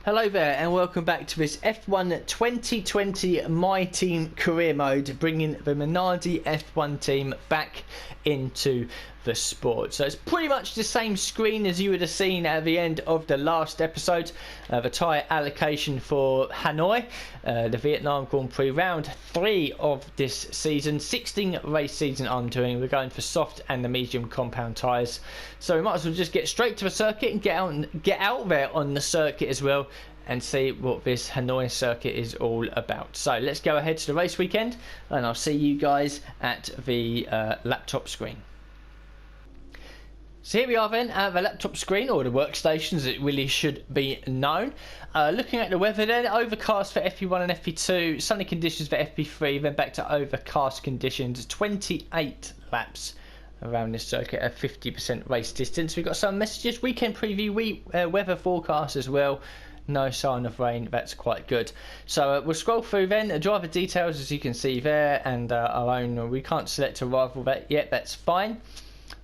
Hello there and welcome back to this F1 2020 My Team Career Mode, bringing the Minardi F1 team back into the sport. So it's pretty much the same screen as you would have seen at the end of the last episode. The tyre allocation for Hanoi, the Vietnam Grand Prix, round 3 of this season. 16 race season I'm doing. We're going for soft and the medium compound tyres. So we might as well just get straight to the circuit and get out there on the circuit as well and see what this Hanoi circuit is all about. So let's go ahead to the race weekend and I'll see you guys at the laptop screen. So here we are then at the laptop screen, or the workstation as it really should be known. Looking at the weather then, overcast for FP1 and FP2, sunny conditions for FP3, then back to overcast conditions, 28 laps around this circuit at 50% race distance. We've got some messages, weekend preview, weather forecast as well. No sign of rain, that's quite good. So we'll scroll through then, driver details as you can see there, and our own, we can't select a rival yet, that's fine.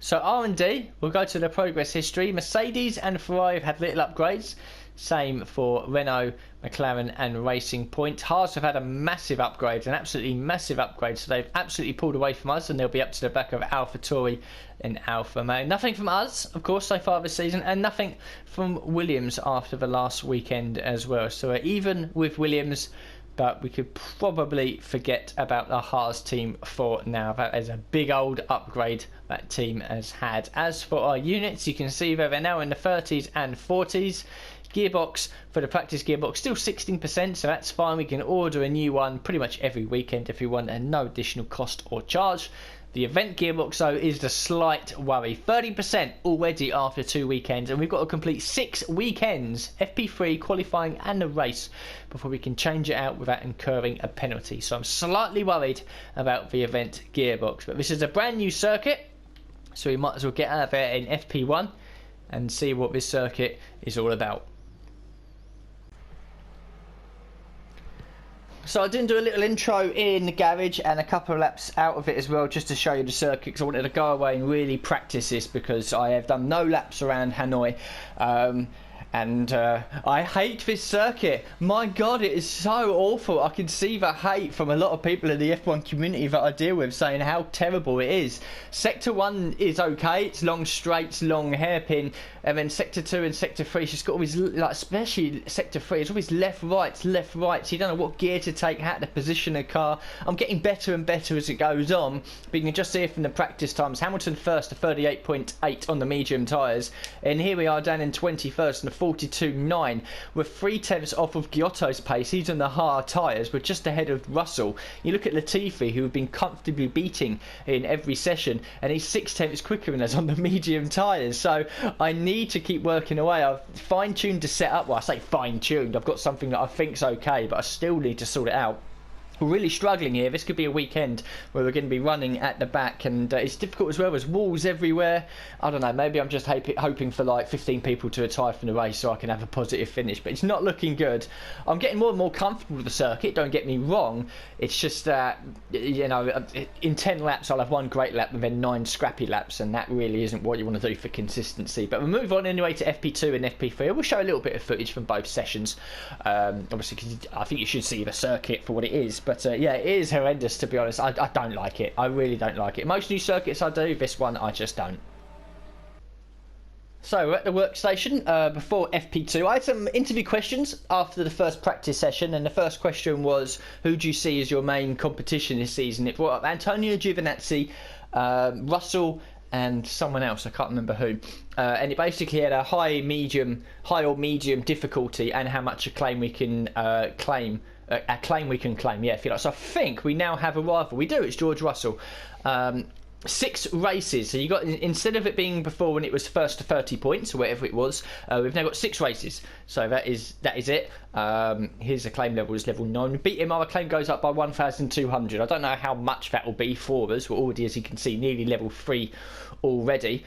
So R&D, we'll go to the progress history. Mercedes and Ferrari have had little upgrades. Same for Renault, McLaren and Racing Point. Haas have had a massive upgrade, an absolutely massive upgrade. So they've absolutely pulled away from us and they'll be up to the back of AlphaTauri and Alfa Romeo. Nothing from us, of course, so far this season, and nothing from Williams after the last weekend as well. So even with Williams, but we could probably forget about the Haas team for now. That is a big old upgrade that team has had. As for our units, you can see they're now in the 30s and 40s. Gearbox, for the practice gearbox, still 16%, so that's fine. We can order a new one pretty much every weekend if we want, and no additional cost or charge. The event gearbox, though, is the slight worry. 30% already after 2 weekends, and we've got to complete 6 weekends, FP3, qualifying and the race, before we can change it out without incurring a penalty. So I'm slightly worried about the event gearbox. But this is a brand new circuit, so we might as well get out there in FP1 and see what this circuit is all about. So I did do a little intro in the garage and a couple of laps out of it as well, just to show you the circuit, because I wanted to go away and really practice this, because I have done no laps around Hanoi. I hate this circuit. My God, it is so awful. I can see the hate from a lot of people in the F1 community that I deal with saying how terrible it is. Sector 1 is okay. It's long straights, long hairpin. And then Sector 2 and Sector 3, it's just got all these, like, especially Sector 3, it's always left, right. So you don't know what gear to take, how to position a car. I'm getting better and better as it goes on. But you can just see it from the practice times. Hamilton first to 38.8 on the medium tyres. And here we are down in 21st and 42.9. We're 3/10 off of Giotto's pace. He's on the hard tyres. We're just ahead of Russell. You look at Latifi, who have been comfortably beating in every session, and he's 6/10 quicker than us on the medium tyres. So I need to keep working away. I've fine-tuned the setup. Well, I say fine-tuned. I've got something that I think's okay, but I still need to sort it out. We're really struggling here. This could be a weekend where we're going to be running at the back, and it's difficult as well. There's walls everywhere. I don't know, maybe I'm just hoping for like 15 people to retire from the race so I can have a positive finish, but it's not looking good. I'm getting more and more comfortable with the circuit, don't get me wrong. It's just that, you know, in 10 laps I'll have 1 great lap and then 9 scrappy laps, and that really isn't what you want to do for consistency. But we'll move on anyway to FP2 and FP3. We'll show a little bit of footage from both sessions, obviously, because I think you should see the circuit for what it is. But yeah, it is horrendous, to be honest. I don't like it. I really don't like it. Most new circuits I do, this one I just don't. So we're at the workstation before FP2. I had some interview questions after the first practice session, and the first question was, who do you see as your main competition this season? It brought up Antonio Giovinazzi, Russell, and someone else, I can't remember who, and it basically had a high or medium difficulty, and how much acclaim we can claim. Yeah, if you like. So I think we now have a rival. We do. It's George Russell. 6 races. So you got, instead of it being before when it was first to 30 points or whatever it was, we've now got 6 races. So that is it. His acclaim level is level 9. We beat him. Our acclaim goes up by 1,200. I don't know how much that will be for us. We're already, as you can see, nearly level 3 already.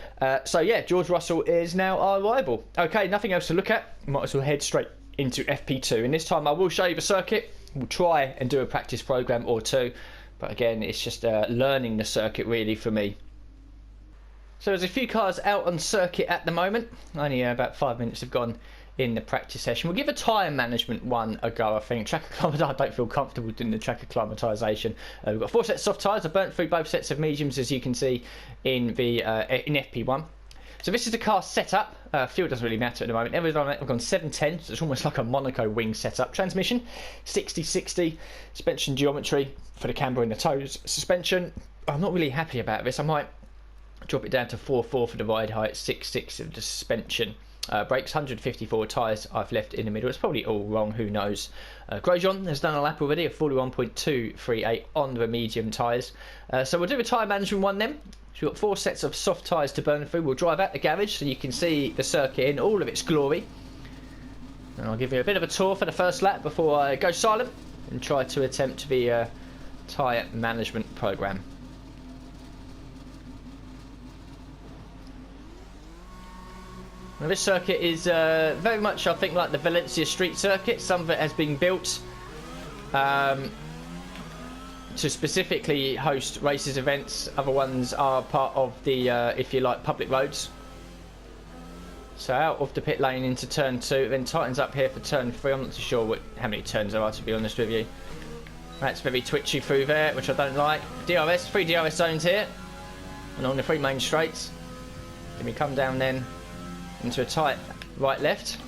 So yeah, George Russell is now our rival. Okay, nothing else to look at. Might as well head straight into FP2, and this time I will show you the circuit. We'll try and do a practice program or 2, but again, it's just learning the circuit really for me. So there's a few cars out on circuit at the moment. Only about 5 minutes have gone in the practice session. We'll give a tyre management one a go, I think. Track acclimatisation, I don't feel comfortable doing the track acclimatisation. We've got 4 sets of soft tyres. I've burnt through both sets of mediums, as you can see in the in FP1. So this is the car setup. Fuel doesn't really matter at the moment. I've gone 710, so it's almost like a Monaco wing setup. Transmission, 60-60. Suspension geometry for the camber and the toes. Suspension, I'm not really happy about this. I might drop it down to 4.4 for the ride height, 6.6 of the suspension. Brakes, 154 tyres I've left in the middle. It's probably all wrong, who knows. Grosjean has done a lap already of 41.238 on the medium tyres. So we'll do a tyre management one then. So we've got 4 sets of soft tyres to burn through. We'll drive out the garage so you can see the circuit in all of its glory. And I'll give you a bit of a tour for the first lap before I go silent and try to attempt the tyre management programme. Now this circuit is very much, I think, like the Valencia street circuit. Some of it has been built to specifically host races events. Other ones are part of the, if you like, public roads. So out of the pit lane into turn 2, then tightens up here for turn 3. I'm not too sure how many turns there are, to be honest with you. That's very twitchy through there, which I don't like. DRS, 3 DRS zones here, and on the 3 main straights. Then we come down then into a tight right-left.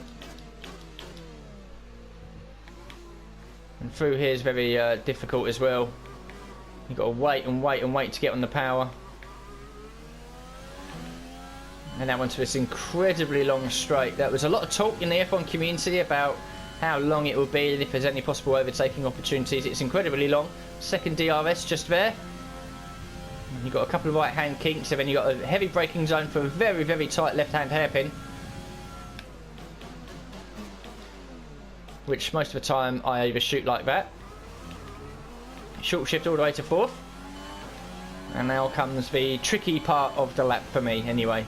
And through here is very difficult as well. You've got to wait and wait and wait to get on the power. And now onto this incredibly long straight. There was a lot of talk in the F1 community about how long it will be and if there's any possible overtaking opportunities. It's incredibly long. Second DRS just there. You've got a couple of right-hand kinks, and then you've got a heavy braking zone for a very, very tight left-hand hairpin. Which most of the time I overshoot like that. Short shift all the way to 4th. And now comes the tricky part of the lap for me anyway.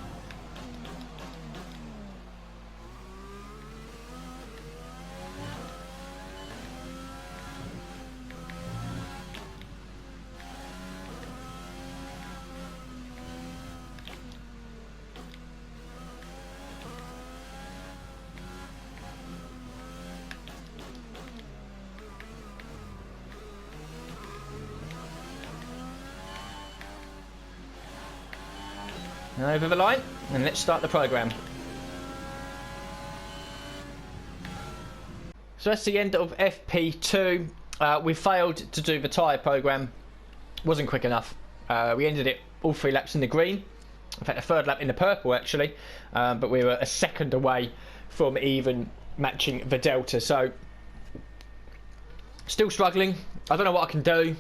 Over the line, and let's start the programme. So that's the end of FP2. We failed to do the tyre programme. Wasn't quick enough. We ended it all 3 laps in the green. In fact, the 3rd lap in the purple actually. But we were a second away from even matching the delta. So still struggling. I don't know what I can do.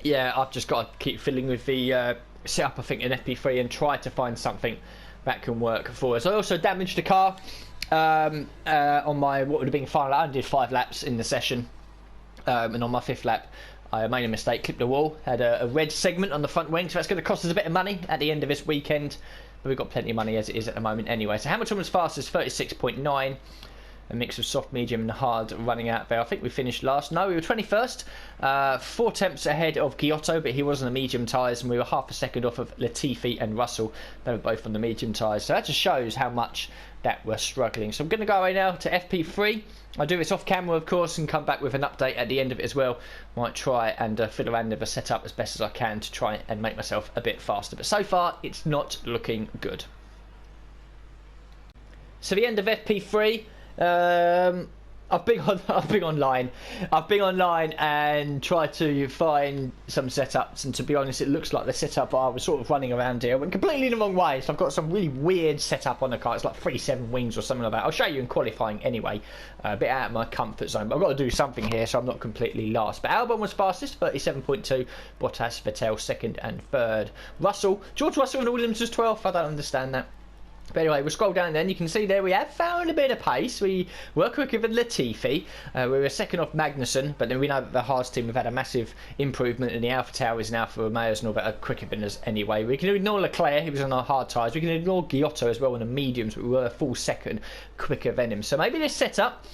Yeah, I've just got to keep fiddling with the set up, I think, in FP3 and try to find something that can work for us. I also damaged the car on my, what would have been final lap. I did 5 laps in the session, and on my 5th lap I made a mistake, clipped the wall, had a red segment on the front wing, so that's going to cost us a bit of money at the end of this weekend, but we've got plenty of money as it is at the moment anyway. So Hamilton was fastest, 36.9. A mix of soft, medium and hard running out there. I think we finished last. No, we were 21st. 4 tenths ahead of Giotto, but he was on the medium tyres, and we were half a second off of Latifi and Russell. They were both on the medium tyres. So that just shows how much that we're struggling. So I'm going to go away now to FP3. I'll do this off camera, of course, and come back with an update at the end of it as well. Might try and fiddle around with the setup as best as I can to try and make myself a bit faster. But so far, it's not looking good. So the end of FP3. I've been online and tried to find some setups, and to be honest, it looks like the setup I was sort of running around here went completely the wrong way. So I've got some really weird setup on the car. It's like 37 wings or something like that. I'll show you in qualifying anyway. A bit out of my comfort zone, but I've got to do something here so I'm not completely lost. But Albon was fastest, 37.2. Bottas, Vettel 2nd and 3rd. George Russell and Williams was 12th. I don't understand that. But anyway, we'll scroll down then. You can see there we have found a bit of pace. We were quicker than Latifi. We were 2nd off Magnussen, but then we know that the Haas team have had a massive improvement, and the Alpha Tauris now for Romeo's and all that are quicker than us anyway. We can ignore Leclerc, he was on our hard tyres. We can ignore Giotto as well on the mediums, but we were a full second quicker than him. So maybe this setup,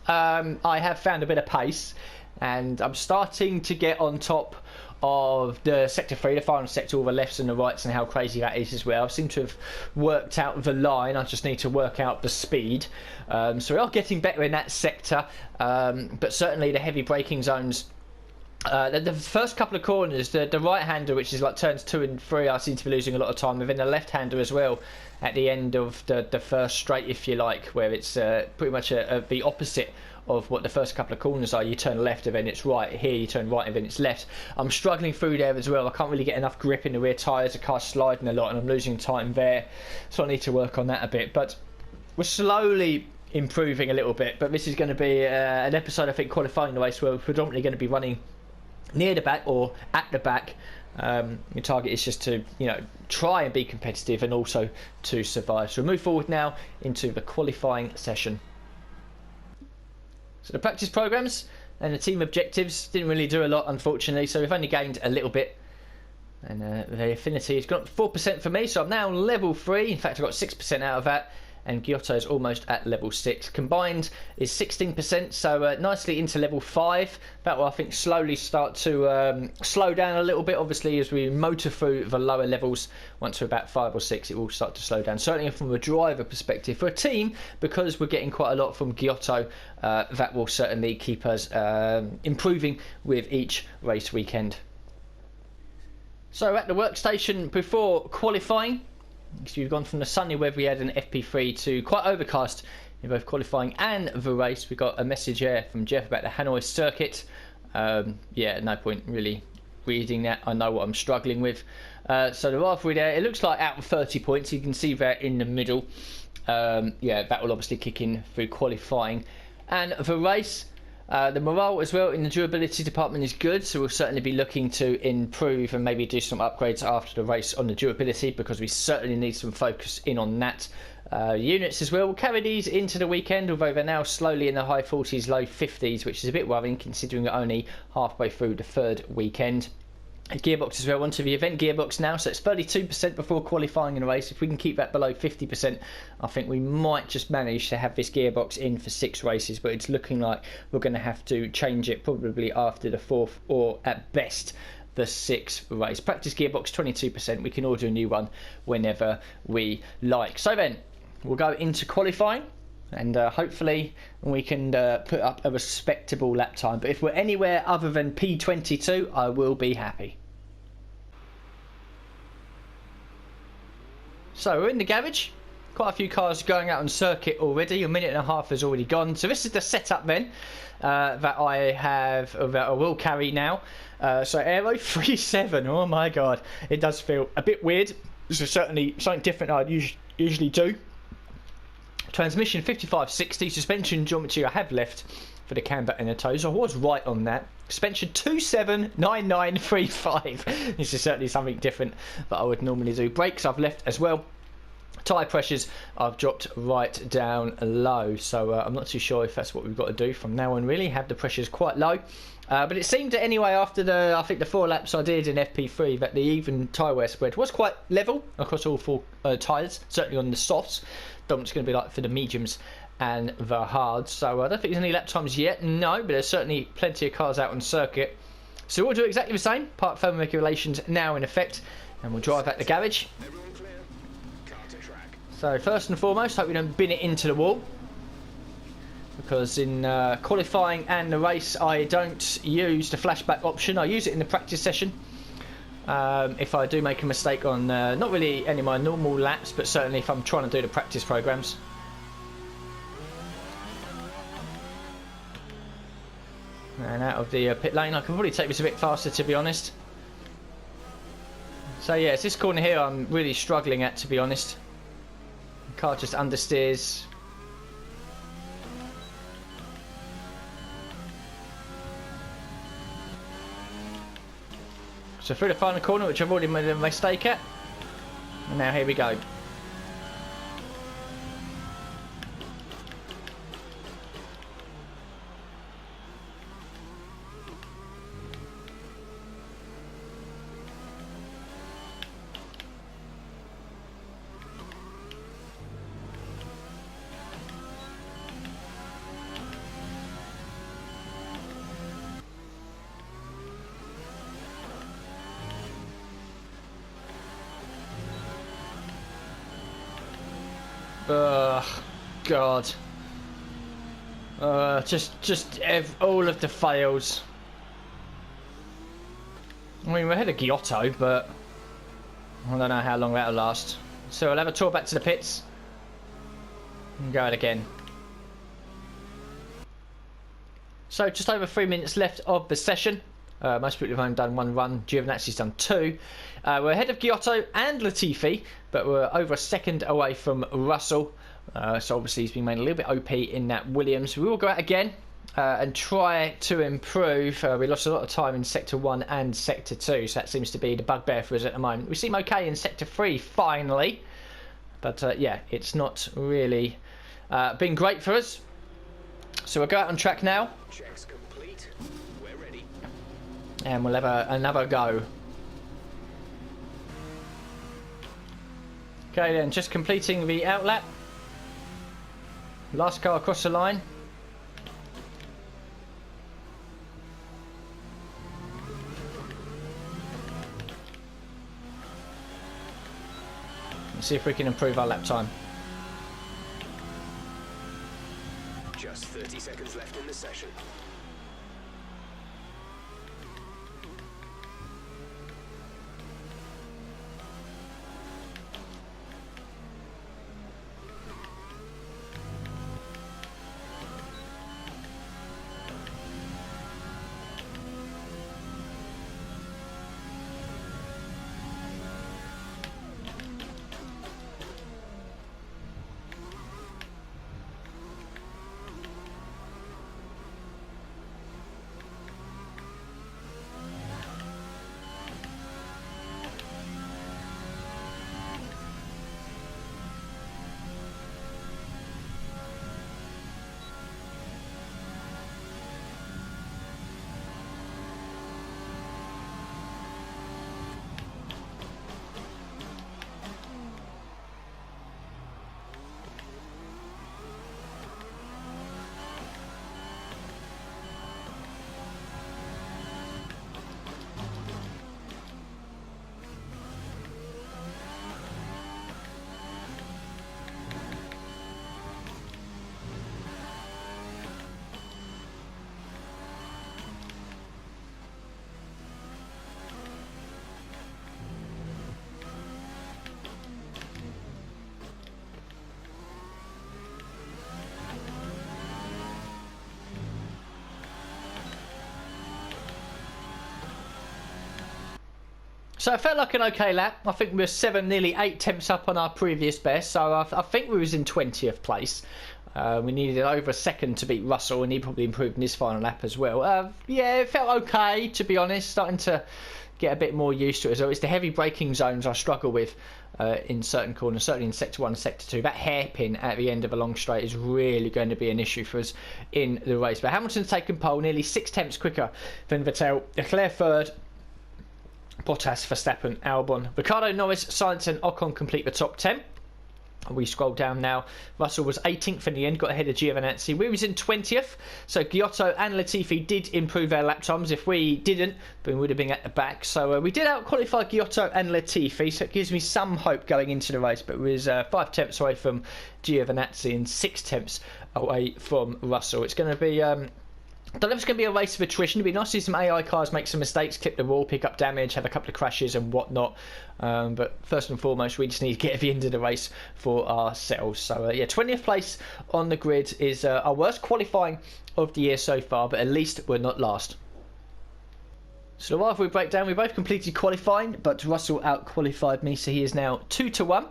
I have found a bit of pace. and I'm starting to get on top of the sector 3, the final sector, all the lefts and the rights, and how crazy that is as well. I seem to have worked out the line. I just need to work out the speed. So we are getting better in that sector, but certainly the heavy braking zones. The first couple of corners, the right-hander, which is like turns 2 and 3, I seem to be losing a lot of time. And then the left-hander as well, at the end of the first straight, if you like, where it's pretty much the opposite of what the first couple of corners are. You turn left and then it's right. Here you turn right and then it's left. I'm struggling through there as well. I can't really get enough grip in the rear tyres. The car's sliding a lot and I'm losing time there. So I need to work on that a bit. But we're slowly improving a little bit. But this is going to be an episode, I think, qualifying the race where we're predominantly going to be running near the back or at the back. Your target is just to, try and be competitive and also to survive. So we'll move forward now into the qualifying session. So the practice programs and the team objectives didn't really do a lot, unfortunately, so we've only gained a little bit. And the affinity has gone up 4% for me, so I'm now level 3. In fact, I got 6% out of that, and Giotto is almost at level 6. Combined is 16%, so nicely into level 5. That will, I think, slowly start to slow down a little bit. Obviously, as we motor through the lower levels, once we're about 5 or 6, it will start to slow down. Certainly from a driver perspective. For a team, because we're getting quite a lot from Giotto, that will certainly keep us improving with each race weekend. So at the workstation before qualifying, so you've gone from the sunny weather we had in FP3 to quite overcast in both qualifying and the race. We got a message here from Jeff about the Hanoi circuit. Yeah, no point really reading that. I know what I'm struggling with. So the rivalry there, it looks like out of 30 points. You can see there in the middle. Yeah, that will obviously kick in through qualifying. And the race, the morale as well in the durability department is good, so we'll certainly be looking to improve and maybe do some upgrades after the race on the durability, because we certainly need some focus in on that. Units as well, we'll carry these into the weekend, although they're now slowly in the high 40s, low 50s, which is a bit worrying considering we're only halfway through the third weekend. Gearbox as well, onto the event gearbox now, so it's 32% before qualifying in a race. If we can keep that below 50%, I think we might just manage to have this gearbox in for 6 races, but it's looking like we're going to have to change it probably after the 4th or at best the 6th race. Practice gearbox 22%, we can order a new one whenever we like. So then we'll go into qualifying, and hopefully we can put up a respectable lap time, but if we're anywhere other than P22, I will be happy. So we're in the garage, quite a few cars going out on circuit already, a minute and a half has already gone. So this is the setup then that I have, that I will carry now. So Aero 37, oh my god, it does feel a bit weird. This is certainly something different I'd usually do. Transmission 5560, suspension geometry I have left for the camber and the toes. I was right on that. Suspension 279935. This is certainly something different that I would normally do. Brakes I've left as well. Tyre pressures I've dropped right down low, so I'm not too sure if that's what we've got to do from now on, really. Have the pressures quite low. But it seemed that anyway, after I think the 4 laps I did in FP3, that the even tyre wear spread was quite level across all 4 tyres, certainly on the softs. Don't know what it's going to be like for the mediums and the hards. So I don't think there's any lap times yet, no, but there's certainly plenty of cars out on circuit. So we'll do exactly the same. Park thermal regulations now in effect, and we'll drive at the garage. So first and foremost, hope we don't bin it into the wall, because in qualifying and the race I don't use the flashback option. I use it in the practice session if I do make a mistake on not really any of my normal laps, but certainly if I'm trying to do the practice programs. And out of the pit lane, I can probably take this a bit faster, to be honest. So yeah, it's this corner here I'm really struggling at, to be honest. The car just understeers. So through the final corner, which I've already made a mistake at. And now here we go. Ugh, God. All of the fails. I mean, we're ahead of Giotto, but I don't know how long that'll last. So we'll have a tour back to the pits and go out again. So just over 3 minutes left of the session. Most people have only done one run. Giovinazzi's done two. We're ahead of Giotto and Latifi, but we're over a second away from Russell. So obviously he's been made a little bit OP in that Williams. We will go out again and try to improve. We lost a lot of time in Sector 1 and Sector 2, so that seems to be the bugbear for us at the moment. We seem okay in Sector 3 finally, but yeah, it's not really been great for us. So we'll go out on track now. Checks complete. We're ready. And we'll have another go. Okay then, just completing the outlap. Last car across the line. Let's see if we can improve our lap time. Just 30 seconds left in the session. So it felt like an okay lap. I think we were 7, nearly 8 tenths up on our previous best. So I think we was in 20th place. We needed over a second to beat Russell, and he probably improved in his final lap as well. Yeah, it felt okay, to be honest. Starting to get a bit more used to it as well. It's the heavy braking zones I struggle with in certain corners, certainly in Sector 1 and Sector 2. That hairpin at the end of a long straight is really going to be an issue for us in the race. But Hamilton's taken pole, nearly 6 tenths quicker than Vettel. Leclerc third. Bottas, Verstappen, Albon, Ricciardo, Norris, Sainz and Ocon complete the top 10. We scroll down now. Russell was 18th in the end, got ahead of Giovinazzi. We was in 20th, so Giotto and Latifi did improve their lap times. If we didn't, then we would have been at the back. So we did out-qualify Giotto and Latifi, so it gives me some hope going into the race. But we was 5 tenths away from Giovinazzi and 6 tenths away from Russell. It's going to be... I don't know if it's going to be a race of attrition. It'd be nice to see some AI cars make some mistakes, clip the wall, pick up damage, have a couple of crashes and whatnot. But first and foremost, we just need to get to the end of the race for ourselves. So yeah, 20th place on the grid is our worst qualifying of the year so far, but at least we're not last. So while we break down, we both completed qualifying, but Russell out-qualified me, so he is now 2-1.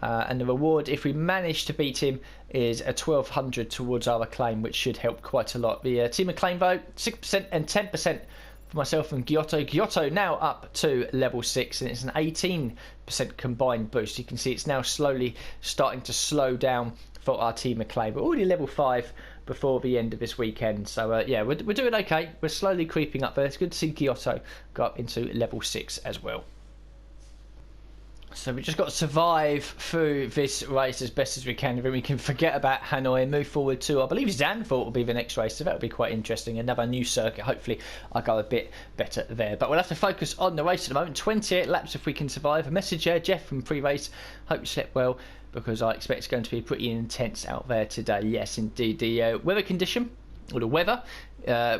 And the reward, if we manage to beat him, is a 1200 towards our acclaim, which should help quite a lot. The team acclaim vote, 6% and 10% for myself and Giotto. Giotto now up to level 6, and it's an 18% combined boost. You can see it's now slowly starting to slow down for our team acclaim. We're already level 5 before the end of this weekend. So yeah, we're doing okay. We're slowly creeping up there. It's good to see Giotto go up into level 6 as well. So we just got to survive through this race as best as we can. Then we can forget about Hanoi and move forward to, I believe, Zandvoort will be the next race. So that will be quite interesting. Another new circuit. Hopefully I'll go a bit better there. But we'll have to focus on the race at the moment. 28 laps if we can survive. A message here, Jeff from pre-race. Hope you slept well. because I expect it's going to be pretty intense out there today. Yes, indeed. The weather condition, or the weather,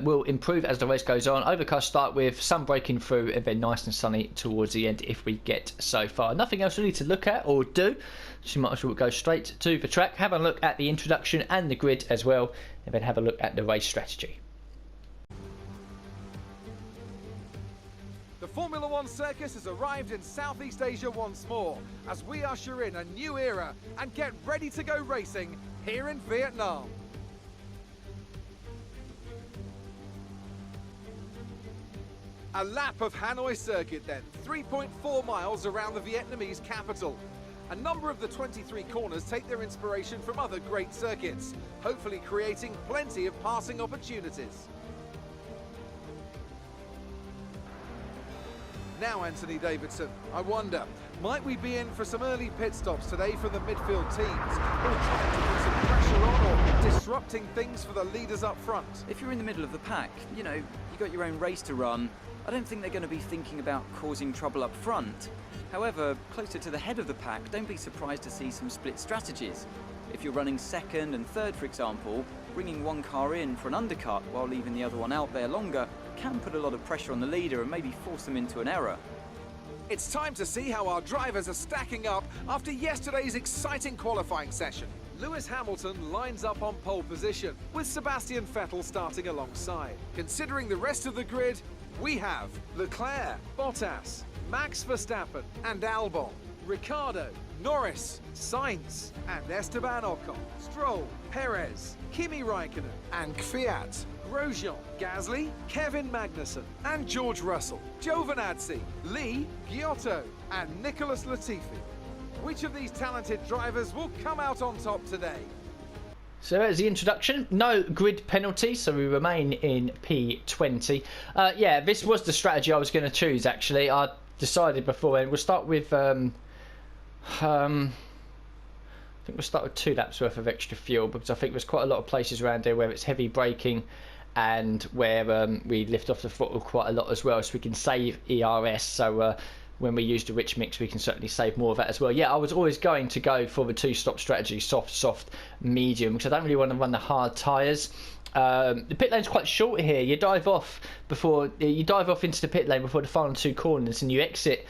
will improve as the race goes on. Overcast start with sun breaking through, and then nice and sunny towards the end if we get so far. Nothing else really to look at or do, so you might as well go straight to the track, have a look at the introduction and the grid as well, and then have a look at the race strategy. The Formula One circus has arrived in Southeast Asia once more, as we usher in a new era and get ready to go racing here in Vietnam. A lap of Hanoi circuit then, 3.4 miles around the Vietnamese capital. A number of the 23 corners take their inspiration from other great circuits, hopefully creating plenty of passing opportunities. Now, Anthony Davidson, I wonder, might we be in for some early pit stops today for the midfield teams, or trying to put some pressure on, or disrupting things for the leaders up front? If you're in the middle of the pack, you know, you got your own race to run, I don't think they're going to be thinking about causing trouble up front. However, closer to the head of the pack, don't be surprised to see some split strategies. If you're running second and third, for example, bringing one car in for an undercut while leaving the other one out there longer can put a lot of pressure on the leader and maybe force them into an error. It's time to see how our drivers are stacking up after yesterday's exciting qualifying session. Lewis Hamilton lines up on pole position, with Sebastian Vettel starting alongside. Considering the rest of the grid, we have Leclerc, Bottas, Max Verstappen and Albon, Ricciardo, Norris, Sainz and Esteban Ocon, Stroll, Perez, Kimi Raikkonen and Kvyat, Grosjean, Gasly, Kevin Magnussen and George Russell, Giovinazzi, Lee, Giotto and Nicholas Latifi. Which of these talented drivers will come out on top today? So there's the introduction. No grid penalty, so we remain in P20. Yeah, this was the strategy I was going to choose, actually. I decided beforehand. We'll start with... I think we'll start with 2 laps worth of extra fuel, because I think there's quite a lot of places around here where it's heavy braking and where we lift off the throttle quite a lot as well, so we can save ERS. So when we use the rich mix, we can certainly save more of that as well. Yeah, I was always going to go for the 2-stop strategy, soft, medium, because I don't really want to run the hard tyres. The pit lane's quite short here. You dive off into the pit lane before the final 2 corners, and you exit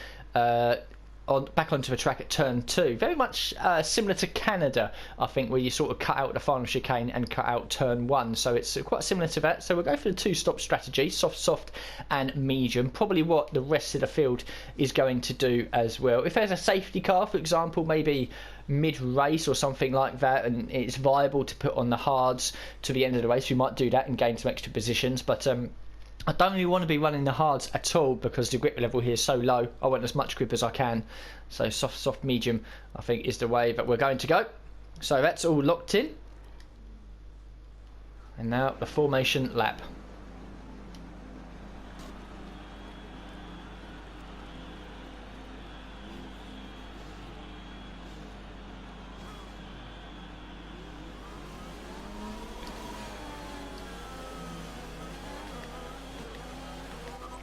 back onto the track at turn 2. Very much similar to Canada, I think, where you sort of cut out the final chicane and cut out turn 1. So it's quite similar to that. So we'll go for the 2-stop strategy, soft and medium. Probably what the rest of the field is going to do as well. If there's a safety car, for example, maybe mid-race or something like that, and it's viable to put on the hards to the end of the race, we might do that and gain some extra positions. But I don't really want to be running the hards at all, because the grip level here is so low. I want as much grip as I can. So soft, medium, I think, is the way that we're going to go. So that's all locked in. And now the formation lap.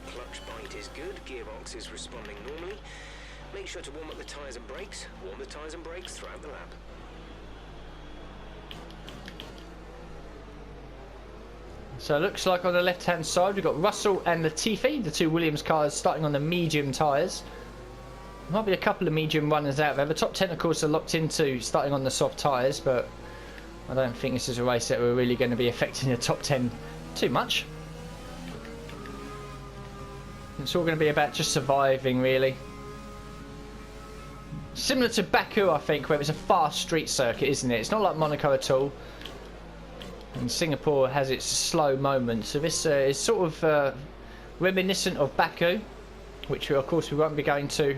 Clutch bite is good, gearbox is responding normally. Make sure to warm up the tyres and brakes. Warm the tyres and brakes throughout the lap. So it looks like on the left hand side we've got Russell and Latifi, the 2 Williams cars, starting on the medium tyres. Might be a couple of medium runners out there. The top 10 of course are locked into starting on the soft tyres, but I don't think this is a race that we're really going to be affecting the top 10 too much. It's all going to be about just surviving, really. Similar to Baku, I think, where it's a fast street circuit, isn't it? It's not like Monaco at all. And Singapore has its slow moments. So this is sort of reminiscent of Baku, which of course we won't be going to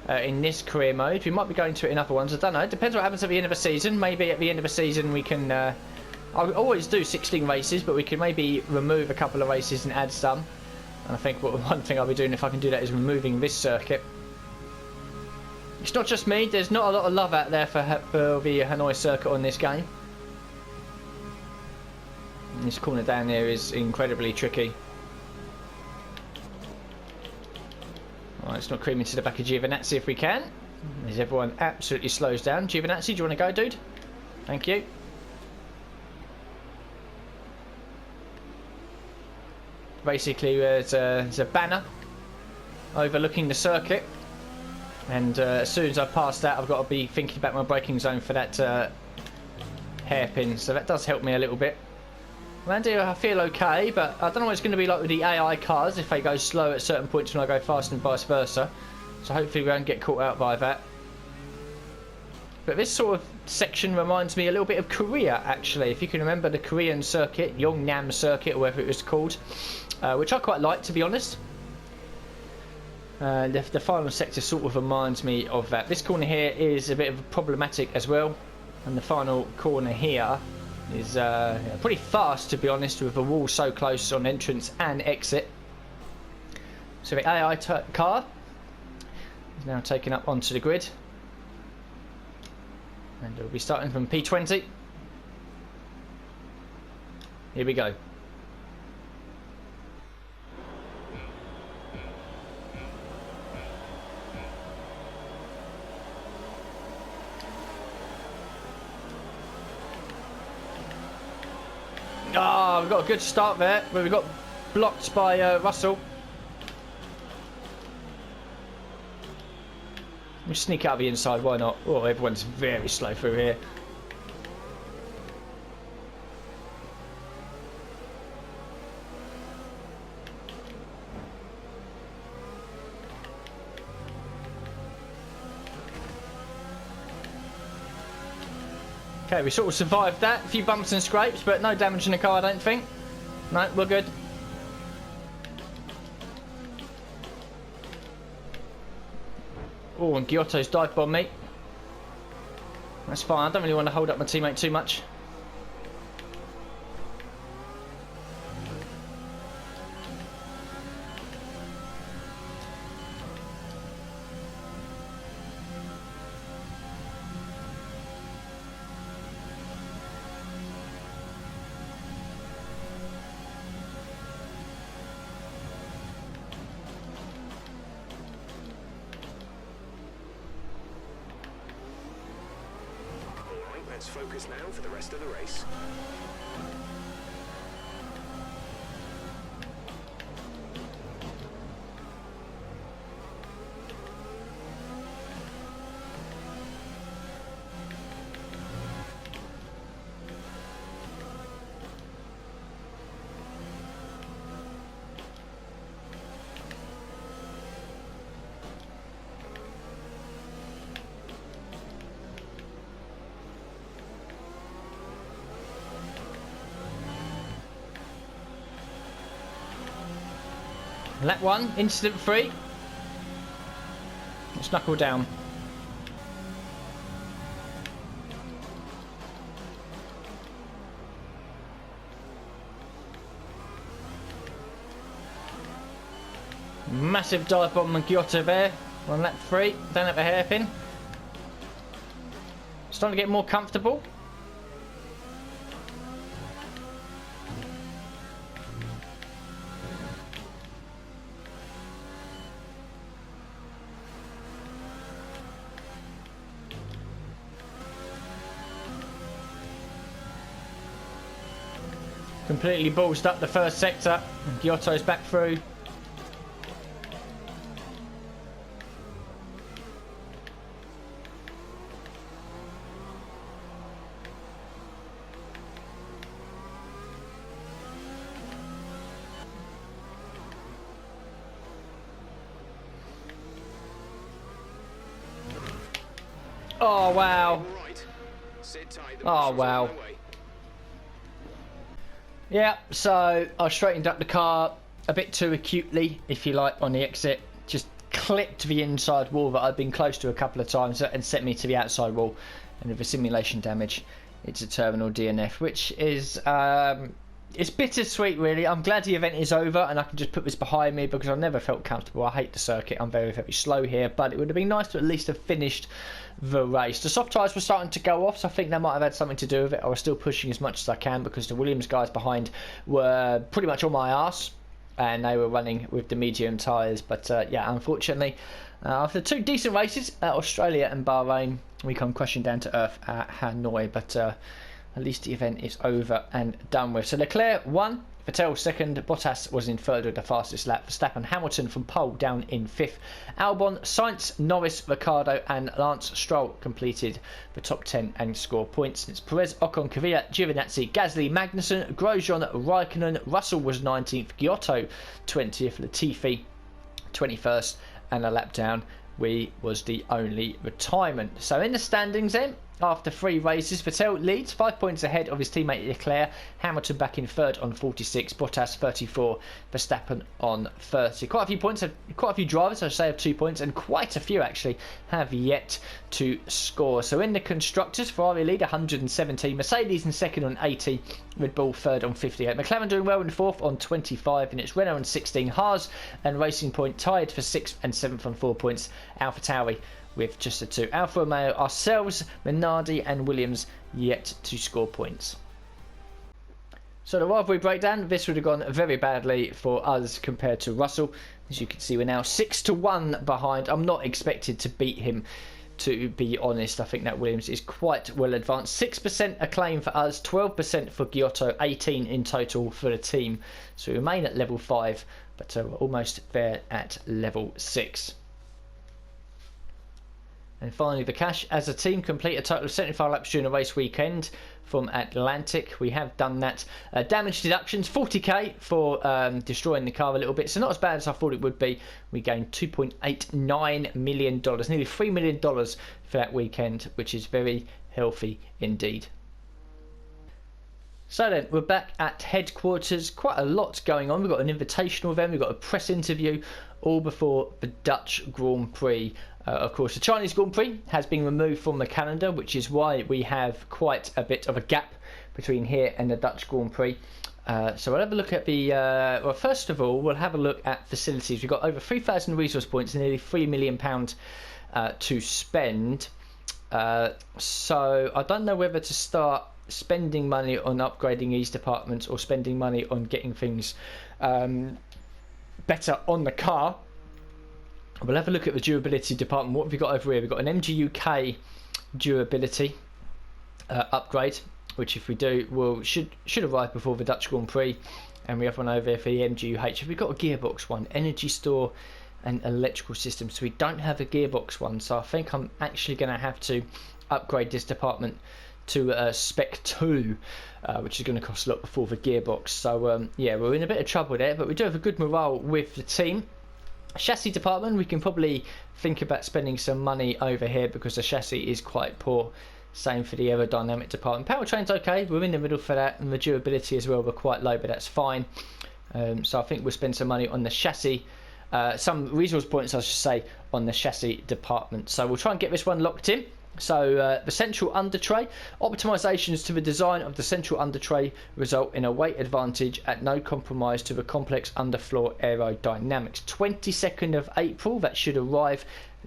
in this career mode. We might be going to it in other ones. I don't know. It depends what happens at the end of the season. Maybe at the end of the season we can... I always do 16 races, but we can maybe remove a couple of races and add some. And I think one thing I'll be doing, if I can do that, is removing this circuit. It's not just me. There's not a lot of love out there for the Hanoi circuit on this game. And this corner down here is incredibly tricky. Alright, let's not cream into the back of Giovinazzi if we can. As everyone absolutely slows down. Giovinazzi, do you want to go, dude? Thank you. Basically, there's a banner overlooking the circuit, and as soon as I pass that, I've got to be thinking about my braking zone for that hairpin, so that does help me a little bit. Randy, I feel okay, but I don't know what it's going to be like with the AI cars if they go slow at certain points when I go fast and vice versa. So hopefully we won't get caught out by that. But this sort of section reminds me a little bit of Korea, actually. If you can remember the Korean circuit, Yongnam circuit, or whatever it was called, which I quite like, to be honest. The final sector sort of reminds me of that. This corner here is a bit of problematic as well, and the final corner here is pretty fast, to be honest, with the wall so close on entrance and exit. So the AI car is now taken up onto the grid, and we'll be starting from P20. Here we go. Oh, we've got a good start there, but we got blocked by Russell. We sneak out of the inside, why not? Oh, everyone's very slow through here. Okay, we sort of survived that. A few bumps and scrapes, but no damage in the car, I don't think. No, we're good. Oh, and Giotto's dive bomb me. That's fine. I don't really want to hold up my teammate too much. Let's focus now for the rest of the race. Lap 1, incident free. Let's knuckle down. Massive dive bomb and Giotto there on lap 3, down at the hairpin. Starting to get more comfortable. Completely ballsed up the first sector. Giotto's back through. Oh wow. Oh wow. Yeah, so I straightened up the car a bit too acutely, if you like, on the exit. Just clipped the inside wall that I'd been close to a couple of times and set me to the outside wall. And with the simulation damage, it's a terminal DNF, which is it's bittersweet, really. I'm glad the event is over and I can just put this behind me because I never felt comfortable. I hate the circuit. I'm very, very slow here, but it would have been nice to at least have finished the race. The soft tyres were starting to go off, so I think that might have had something to do with it. I was still pushing as much as I can because the Williams guys behind were pretty much on my arse. and they were running with the medium tyres. But yeah, unfortunately, after 2 decent races at Australia and Bahrain, we come crashing down to earth at Hanoi. But at least the event is over and done with. So Leclerc won, Vettel second, Bottas was in third with the fastest lap. Verstappen, Hamilton from pole down in fifth. Albon, Sainz, Norris, Ricciardo and Lance Stroll completed the top 10 and scored points. It's Perez, Ocon, Kvyat, Giovinazzi, Gasly, Magnussen, Grosjean, Raikkonen, Russell was 19th, Giotto 20th, Latifi 21st, and a lap down was the only retirement. So in the standings then, after 3 races, Vettel leads 5 points ahead of his teammate Leclerc. Hamilton back in third on 46, Bottas 34, Verstappen on 30. Quite a few points, quite a few drivers, I say, have 2 points, and quite a few actually have yet to score. So in the constructors, Ferrari lead 117, Mercedes in second on 80, Red Bull third on 58, McLaren doing well in fourth on 25, and it's Renault on 16, Haas and Racing Point tied for 6th and 7th on 4 points, AlphaTauri with just the 2. Alfa Romeo, ourselves, Minardi and Williams yet to score points. So the rivalry breakdown, this would have gone very badly for us compared to Russell. As you can see, we're now 6-1 behind. I'm not expected to beat him, to be honest. I think that Williams is quite well advanced. 6% acclaim for us, 12% for Giotto, 18 in total for the team. So we remain at level 5, but we're almost there at level 6. And finally, the cash. As a team, complete a total of 75 laps during the race weekend from Atlantic. We have done that. Damage deductions, 40k for destroying the car a little bit. So not as bad as I thought it would be. We gained $2.89 million, nearly $3 million for that weekend, which is very healthy indeed. So then, we're back at headquarters. Quite a lot going on. We've got an invitational event, we've got a press interview, all before the Dutch Grand Prix. Of course, the Chinese Grand Prix has been removed from the calendar, which is why we have quite a bit of a gap between here and the Dutch Grand Prix. So we'll have a look at the... well, first of all, we'll have a look at facilities. We've got over 3,000 resource points and nearly £3 million to spend. So I don't know whether to start spending money on upgrading these departments or spending money on getting things better on the car. We'll have a look at the durability department. What have we got over here? We've got an MGUK durability upgrade, which if we do, should arrive before the Dutch Grand Prix. And we have one over here for the MGUH. We've got a gearbox one, energy store and electrical system. So we don't have a gearbox one. So I think I'm actually going to have to upgrade this department to Spec 2, which is going to cost a lot before the gearbox. So yeah, we're in a bit of trouble there, but we do have a good morale with the team. Chassis department, we can probably think about spending some money over here because the chassis is quite poor. Same for the aerodynamic department. Powertrain's okay, we're in the middle for that, and the durability as well, we're quite low, but that's fine. So I think we'll spend some money on the chassis, some resource points I should say, on the chassis department. So we'll try and get this one locked in. So the central under tray, optimisations to the design of the central under tray result in a weight advantage at no compromise to the complex underfloor aerodynamics. 22nd of April, that should arrive,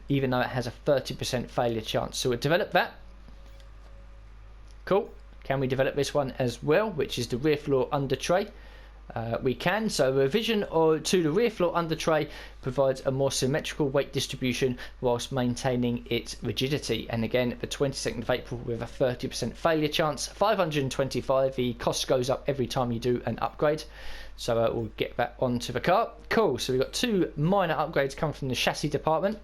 even though it has a 30% failure chance. So we'll develop that. Cool. Can we develop this one as well, which is the rear floor under tray? We can. So revision to the rear floor under tray provides a more symmetrical weight distribution whilst maintaining its rigidity. And again, the 22nd of April with a 30% failure chance. 525. The cost goes up every time you do an upgrade. So we'll get that onto the car. Cool. So we've got 2 minor upgrades coming from the chassis department.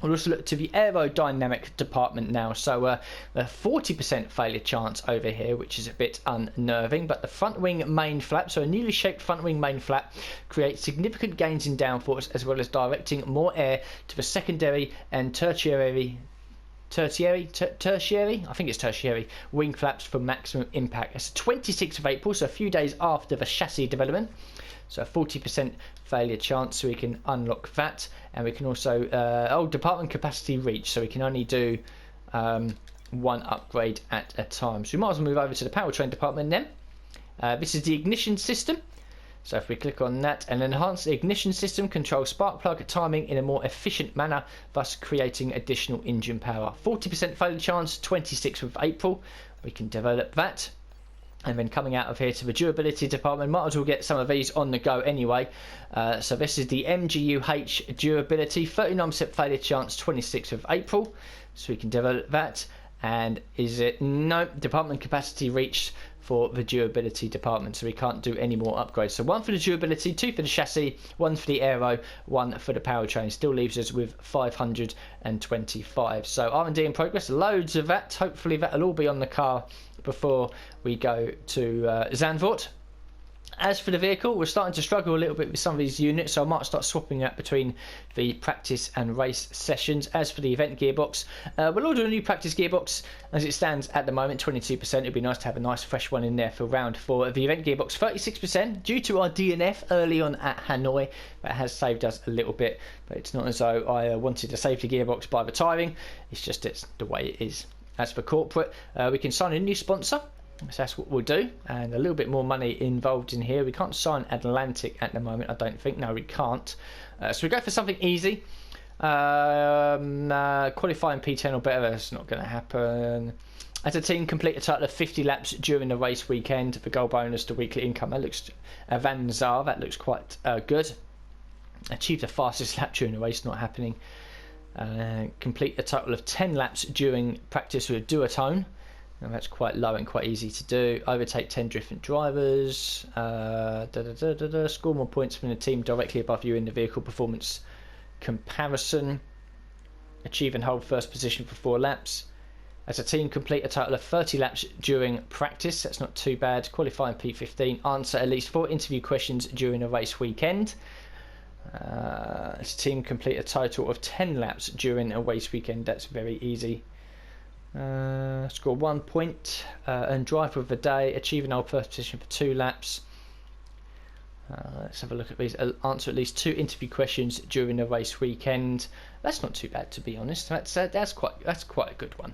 We'll also look to the aerodynamic department now. So a 40% failure chance over here, which is a bit unnerving. But the front wing main flap, so a newly shaped front wing main flap, creates significant gains in downforce as well as directing more air to the secondary and tertiary, I think it's tertiary, wing flaps for maximum impact. It's 26th of April, so a few days after the chassis development. So a 40% failure chance, so we can unlock that. And we can also, department capacity reach, so we can only do 1 upgrade at a time. So we might as well move over to the powertrain department then. This is the ignition system. So if we click on that, and enhance the ignition system, control spark plug timing in a more efficient manner, thus creating additional engine power. 40% failure chance, 26th of April. We can develop that. And then coming out of here to the durability department, might as well get some of these on the go anyway. So this is the MGUH durability, 39% failure chance, 26th of April. So we can develop that. And is it? No, department capacity reached for the durability department, so we can't do any more upgrades. So 1 for the durability, 2 for the chassis, 1 for the aero, 1 for the powertrain. Still leaves us with 525. So R&D in progress, loads of that. Hopefully that'll all be on the car before we go to Zandvoort. As for the vehicle, we're starting to struggle a little bit with some of these units, so I might start swapping that between the practice and race sessions. As for the event gearbox, we'll order a new practice gearbox as it stands at the moment, 22%. It'd be nice to have a nice fresh one in there for round 4. The event gearbox, 36%, due to our DNF early on at Hanoi. That has saved us a little bit, but it's not as though I wanted to save the gearbox by retiring. It's just it's the way it is. As for corporate, we can sign a new sponsor. So that's what we'll do, and a little bit more money involved in here. We can't sign Atlantic at the moment, I don't think. No, we can't. So we go for something easy. Qualifying P10 or better, that's not going to happen. As a team, complete a total of 50 laps during the race weekend. The goal bonus to weekly income. That looks Van Zar, that looks quite good. Achieve the fastest lap during the race, not happening. Complete a total of 10 laps during practice with duotone. And that's quite low and quite easy to do. Overtake 10 different drivers. Score more points from the team directly above you in the vehicle performance comparison. Achieve and hold first position for 4 laps. As a team, complete a total of 30 laps during practice. That's not too bad. Qualifying P15. Answer at least 4 interview questions during a race weekend. As a team, complete a total of 10 laps during a race weekend. That's very easy. Score 1 point. Earn driver of the day. Achieve and hold first position for 2 laps. Let's have a look at these. Answer at least 2 interview questions during the race weekend. That's not too bad, to be honest. That's quite a good one.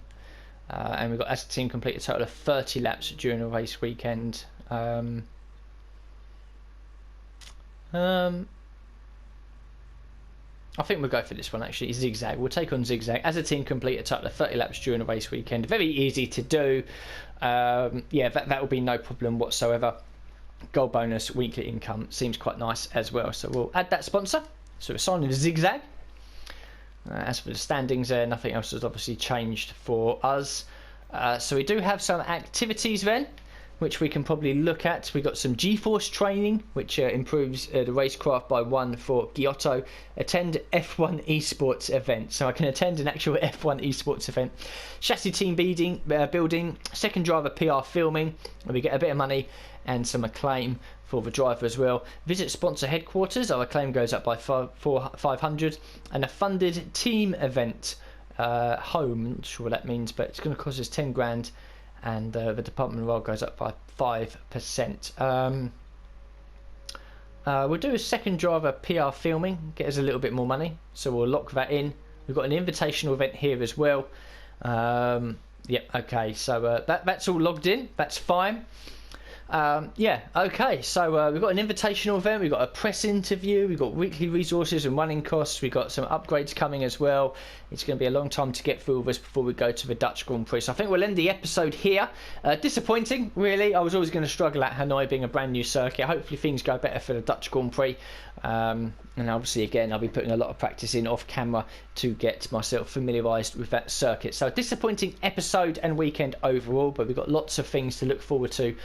And we've got, as a team, complete a total of 30 laps during a race weekend. I think we'll go for this one actually. Zigzag. We'll take on Zigzag. As a team, complete a total of 30 laps during a race weekend. Very easy to do. Yeah, that will be no problem whatsoever. Gold bonus, weekly income seems quite nice as well. So we'll add that sponsor. So we're signing a Zigzag. As for the standings there, nothing else has obviously changed for us. So we do have some activities then, which we can probably look at. We've got some G-Force training, which improves the racecraft by 1 for Giotto. Attend F1 esports event. So I can attend an actual F1 esports event. Chassis team building, second driver PR filming, and we get a bit of money and some acclaim for the driver as well. Visit sponsor headquarters, our acclaim goes up by 500, and a funded team event home. Not sure what that means, but it's going to cost us 10 grand. And the department role goes up by 5%. We'll do a second driver PR filming, get us a little bit more money, so we'll lock that in. We've got an invitational event here as well. Yep, okay, so that's all logged in, that's fine. Yeah, okay, so we've got an invitational event, we've got a press interview, we've got weekly resources and running costs, we've got some upgrades coming as well. It's going to be a long time to get through all this before we go to the Dutch Grand Prix. So I think we'll end the episode here. Disappointing, really. I was always going to struggle at Hanoi being a brand new circuit. Hopefully things go better for the Dutch Grand Prix. And obviously, again, I'll be putting a lot of practice in off camera to get myself familiarised with that circuit. So a disappointing episode and weekend overall, but we've got lots of things to look forward to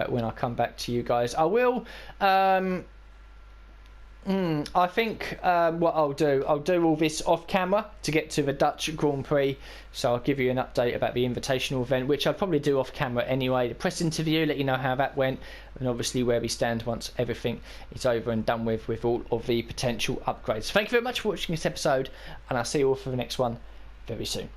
when I come back to you guys. I will... I think what I'll do all this off camera to get to the Dutch Grand Prix, so I'll give you an update about the invitational event, which I'll probably do off camera anyway. The press interview, let you know how that went, and obviously where we stand once everything is over and done with all of the potential upgrades. Thank you very much for watching this episode, and I'll see you all for the next one very soon.